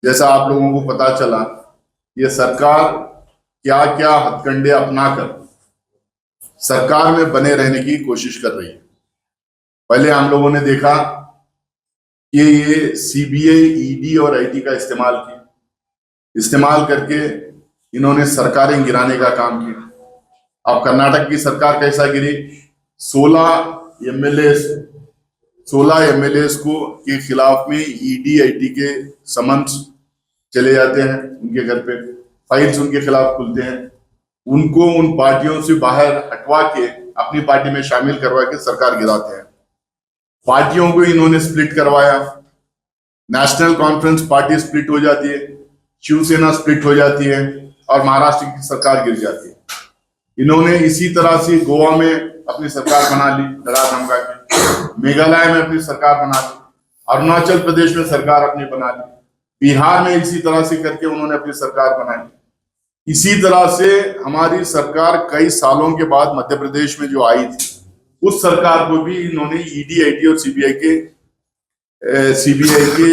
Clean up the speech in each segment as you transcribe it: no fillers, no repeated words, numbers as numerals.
जैसा आप लोगों को पता चला, ये सरकार क्या क्या हथकंडे अपनाकर सरकार में बने रहने की कोशिश कर रही है। पहले हम लोगों ने देखा कि ये सीबीआई, ईडी और आईटी का इस्तेमाल करके इन्होंने सरकारें गिराने का काम किया। अब कर्नाटक की सरकार कैसा गिरी? 16 एमएलए 16 एमएलए को के खिलाफ में ईडी आईटी के समन्स चले जाते हैं, उनके घर पे फाइल्स उनके खिलाफ खुलते हैं, उनको उन पार्टियों से बाहर हटवा के अपनी पार्टी में शामिल करवा के सरकार गिराते हैं। पार्टियों को इन्होंने स्प्लिट करवाया, नेशनल कॉन्फ्रेंस पार्टी स्प्लिट हो जाती है, शिवसेना स्प्लिट हो जाती है और महाराष्ट्र की सरकार गिर जाती है। इन्होंने इसी तरह से गोवा में अपनी सरकार बना ली डरा धमका के, मेघालय में अपनी सरकार बना ली, अरुणाचल प्रदेश में सरकार अपनी बना ली, बिहार में इसी तरह से करके उन्होंने अपनी सरकार बनाई। इसी तरह से हमारी सरकार कई सालों के बाद मध्य प्रदेश में जो आई थी, उस सरकार को भी इन्होंने ईडी, आईटी और सीबीआई के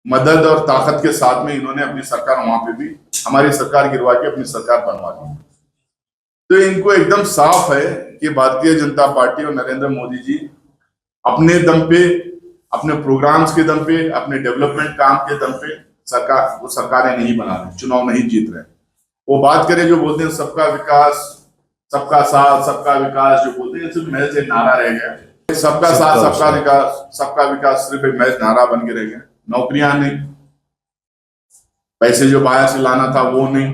मदद और ताकत के साथ में इन्होंने अपनी सरकार वहां पे भी हमारी सरकार गिरवा के अपनी सरकार बनवा ली। तो इनको एकदम साफ है कि भारतीय जनता पार्टी और नरेंद्र मोदी जी अपने दम पे, अपने प्रोग्राम्स के दम पे, अपने डेवलपमेंट काम के दम पे सरकारें नहीं बना रहे, चुनाव नहीं जीत रहे। वो बात करें जो बोलते हैं सबका विकास, सबका साथ, सबका विकास, जो बोलते हैं सिर्फ महज एक नारा रह गया। सबका साथ, सबका विकास, सबका विकास सिर्फ एक महज नारा बन के रह गया। नौकरियां नहीं, पैसे जो बाहर से लाना था वो नहीं,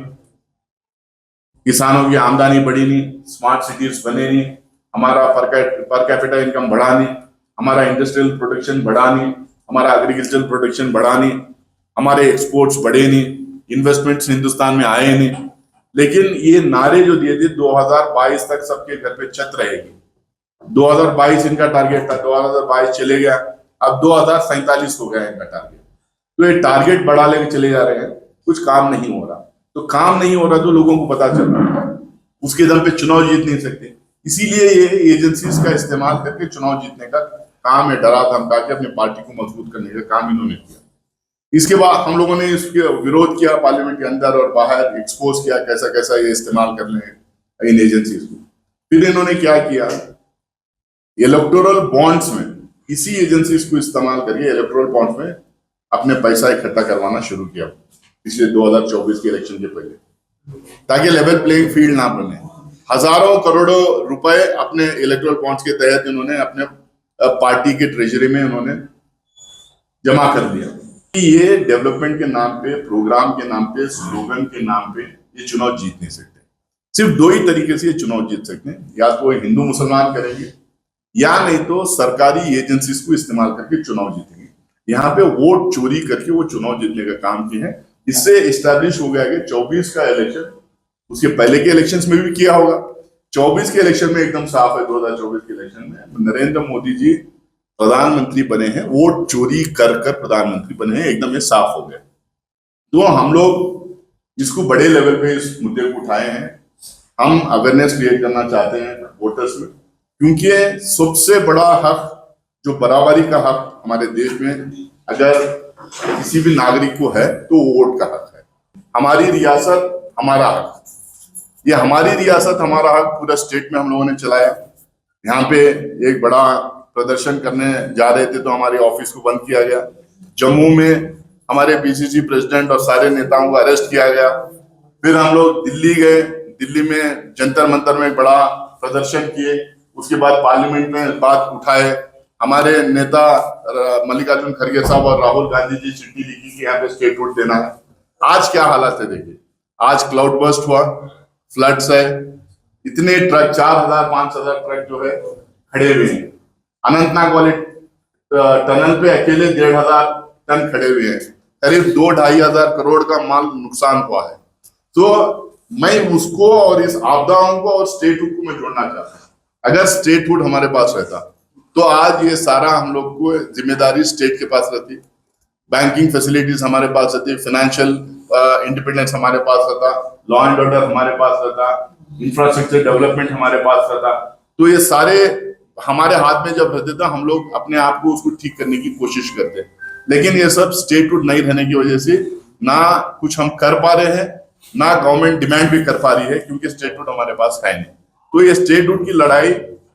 किसानों की आमदनी बढ़ी नहीं, स्मार्ट सिटीज बने नहीं, हमारा पर कैपिटा इनकम बढ़ा नहीं, हमारा इंडस्ट्रियल प्रोडक्शन बढ़ा नहीं, हमारा एग्रीकल्चरल प्रोडक्शन बढ़ा नहीं, हमारे एक्सपोर्ट्स बढ़े नहीं, इन्वेस्टमेंट्स हिंदुस्तान में आए नहीं। लेकिन ये नारे जो दिए थे 2022 तक सबके घर पे छत रहेगी, 2022 इनका टारगेट था, 2022 चले गया, अब 2047 हो गया इनका टारगेट। तो ये टारगेट बढ़ा लेके चले जा रहे हैं, कुछ काम नहीं हो रहा। तो काम नहीं हो रहा तो लोगों को पता चल रहा है, उसके दम पे चुनाव जीत नहीं सकते। इसीलिए ये एजेंसीज का इस्तेमाल करके चुनाव जीतने का काम है, डरा धमका के अपनी पार्टी को मजबूत करने का काम इन्होंने किया। इसके बाद हम लोगों ने इसके विरोध किया, पार्लियामेंट के अंदर और बाहर एक्सपोज किया कैसा कैसा ये इस्तेमाल कर रहे हैं इन एजेंसीज को। फिर इन्होंने क्या किया, इलेक्टोरल बॉन्ड्स में इसी एजेंसीज को इस्तेमाल करके इलेक्टोरल बॉन्ड्स में अपने पैसा इकट्ठा करवाना शुरू किया पिछले 2024 के इलेक्शन के पहले, ताकि लेवल प्लेइंग फील्ड ना बने। हजारों करोड़ों रुपए अपने इलेक्टोरल बॉन्ड्स के तहत इन्होंने अपने पार्टी के ट्रेजरी में उन्होंने जमा कर दिया। ये डेवलपमेंट के नाम पे, प्रोग्राम के नाम पे, स्लोगन के नाम पे ये चुनाव जीत नहीं सकते। सिर्फ दो ही तरीके से ये चुनाव जीत सकते हैं, या तो हिंदू मुसलमान करेंगे या नहीं तो सरकारी एजेंसीज को इस्तेमाल करके चुनाव जीतेंगे। यहाँ पे वोट चोरी करके वो चुनाव जीतने का काम किए हैं। इससे एस्टैब्लिश हो गया कि 24 का इलेक्शन, उसके पहले के इलेक्शंस में भी किया होगा, 24 के इलेक्शन में एकदम साफ है। 2024 के इलेक्शन में नरेंद्र मोदी जी प्रधानमंत्री बने हैं, वोट चोरी कर कर प्रधानमंत्री बने हैं, एकदम ये साफ हो गया। तो हम लोग इसको बड़े लेवल पे इस मुद्दे को उठाए हैं। हम अवेयरनेस क्रिएट करना चाहते हैं वोटर्स में, क्योंकि सबसे बड़ा हक जो बराबरी का हक हमारे देश में अगर किसी भी नागरिक को है तो वोट का हक है। हमारी रियासत हमारा हक, ये हमारी रियासत हमारा हक पूरा स्टेट में हम लोगों ने चलाया। यहाँ पे एक बड़ा प्रदर्शन करने जा रहे थे तो हमारे ऑफिस को बंद किया गया। जम्मू में हमारे पीसीसी प्रेसिडेंट और सारे नेताओं को अरेस्ट किया गया। फिर हम लोग दिल्ली गए, दिल्ली में जंतर मंतर में बड़ा प्रदर्शन किए। उसके बाद पार्लियामेंट में बात उठाए, हमारे नेता मल्लिकार्जुन खड़गे साहब और राहुल गांधी जी चिट्ठी लिखी कि यहाँ पे स्टेट वोट देना है। आज क्या हालत है देखिए, आज क्लाउड बर्स्ट हुआ, फ्लड्स है, इतने ट्रक 4000-5000 ट्रक जो है खड़े हुए हैं। अनंतनाग वाले टनल पे अकेले 1500 टन खड़े हुए हैं, करीब 2-2.5 हजार करोड़ का माल नुकसान हुआ है। तो मैं उसको और इस आपदाओं को और स्टेटहुड को मैं जोड़ना चाहता हूँ। अगर स्टेटहुड हमारे पास रहता तो आज ये सारा हम लोग को जिम्मेदारी स्टेट के पास रहती, बैंकिंग फैसिलिटीज हमारे पास रहती, फाइनेंशियल इंडिपेंडेंस हमारे पास रहता, लॉ एंड ऑर्डर हमारे पास रहता, इंफ्रास्ट्रक्चर डेवलपमेंट हमारे पास रहता। तो ये सारे हमारे हाथ में जब रहते थे हम लोग अपने आप को उसको ठीक करने की कोशिश करते। लेकिन ये सब स्टेटहुड नहीं रहने की वजह से ना कुछ हम कर पा रहे हैं, ना गवर्नमेंट डिमांड भी कर पा रही है, क्योंकि स्टेटहुड हमारे पास है नहीं। तो ये स्टेटहुड की लड़ाई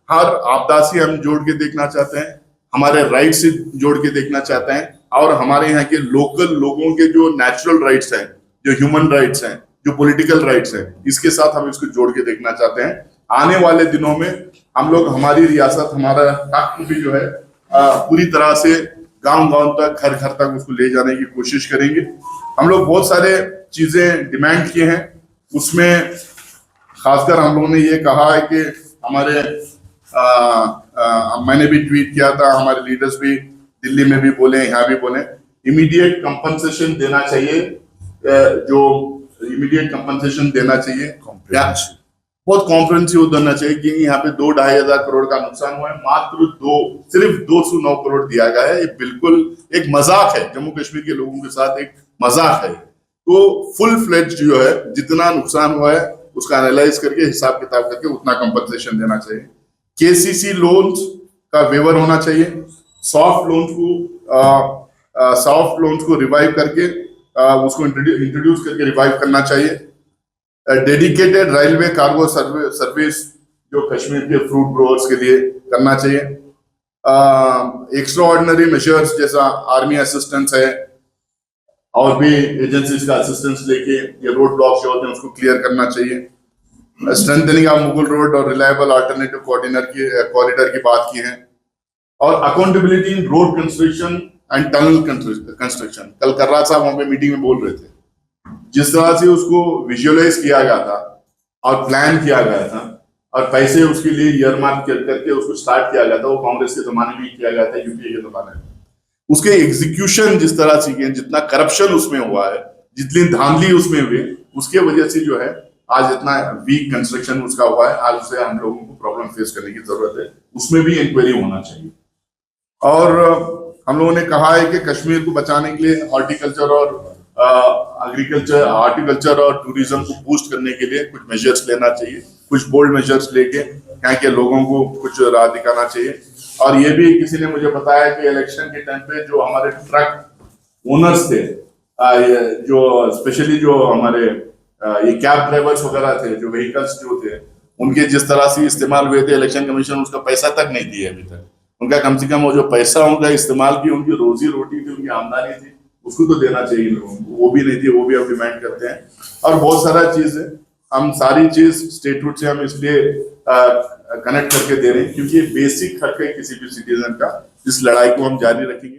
हर आपदा से हम जोड़ के देखना चाहते हैं, हमारे राइट से जोड़ के देखना चाहते हैं, और हमारे यहाँ के लोकल लोगों के जो नेचुरल राइट्स हैं, जो ह्यूमन राइट्स हैं, जो पॉलिटिकल राइट्स हैं, इसके साथ हम इसको जोड़ के देखना चाहते हैं। आने वाले दिनों में हम लोग हमारी रियासत, हमारा हक भी जो है पूरी तरह से गांव-गांव तक, घर-घर तक उसको ले जाने की कोशिश करेंगे। हम लोग बहुत सारे चीजें डिमांड किए हैं, उसमें खासकर हम लोगों ने ये कहा है कि हमारे मैंने भी ट्वीट किया था, हमारे लीडर्स भी दिल्ली में भी बोले, यहाँ भी बोले, इमीडिएट कंपनसेशन देना चाहिए, जो इमीडिएट कंपनसेशन देना चाहिए, बहुत कॉम्प्रिहेंसिव देना चाहिए, कि यहाँ पे 2-2.5 हजार करोड़ का नुकसान हुआ है, मात्र सिर्फ 209 करोड़ दिया गया है। ये बिल्कुल एक मजाक है, जम्मू कश्मीर के लोगों के साथ एक मजाक है। तो फुल फ्लेज जो है, जितना नुकसान हुआ है उसका एनालाइज करके, हिसाब किताब करके उतना कंपनसेशन देना चाहिए। केसीसी लोन्स का वेवर होना चाहिए, सॉफ्ट लोन्स को रिवाइव करके उसको इंट्रोड्यूस करके रिवाइव करना चाहिए। डेडिकेटेड रेलवे कार्गो सर्विस जो कश्मीर के फ्रूट ग्रोअर्स के लिए करना चाहिए। एक्स्ट्रा ऑर्डिनरी मेजर्स जैसा आर्मी असिस्टेंस है, और भी एजेंसीज का असिस्टेंस लेके ये रोड ब्लॉक्स जो होते हैं उसको क्लियर करना चाहिए। स्ट्रेंथनिंग ऑफ मुगल रोड और रिलायबल अल्टरनेटिव कॉरिडोर की बात की है, और accountability in road construction and tunnel construction. कल कर्रा साहब वहां पे मीटिंग में बोल रहे थे, जिस तरह से उसको विजुअलाइज किया गया था और प्लान किया गया था और पैसे उसके लिए ईयरमार्क करके उसको स्टार्ट किया गया था, वो कांग्रेस के जमाने में किया गया था, यूपीए के जमाने में। उसके एग्जीक्यूशन जिस तरह से किए, जितना करप्शन उसमें हुआ है, जितनी धांधली उसमें हुई, उसके वजह से जो है आज इतना वीक कंस्ट्रक्शन उसका हुआ है। आज उसे हम लोगों को प्रॉब्लम फेस करने की जरूरत है, उसमें भी इंक्वायरी होना चाहिए। और हम लोगों ने कहा है कि कश्मीर को बचाने के लिए हॉर्टिकल्चर और टूरिज्म को बूस्ट करने के लिए कुछ मेजर्स लेना चाहिए, कुछ बोल्ड मेजर्स लेके यहाँ के लोगों को कुछ राह दिखाना चाहिए। और ये भी किसी ने मुझे बताया कि इलेक्शन के टाइम पे जो हमारे ट्रक ओनर्स थे, जो स्पेशली जो हमारे ये कैब ड्राइवर्स वगैरह थे, जो व्हीकल्स जो थे, उनके जिस तरह से इस्तेमाल हुए थे, इलेक्शन कमीशन उसका पैसा तक नहीं दिया अभी तक। उनका कम से कम वो जो पैसा उनका इस्तेमाल की, उनकी रोजी रोटी थी, उनकी आमदनी थी, उसको तो देना चाहिए लोगों को, वो भी नहीं थी, वो भी अब डिमांड करते हैं। और बहुत सारा चीज है, हम सारी चीज स्टेटहुड से हम इसलिए कनेक्ट करके दे रहे हैं क्योंकि ये बेसिक हक है किसी भी सिटीजन का। इस लड़ाई को हम जारी रखेंगे।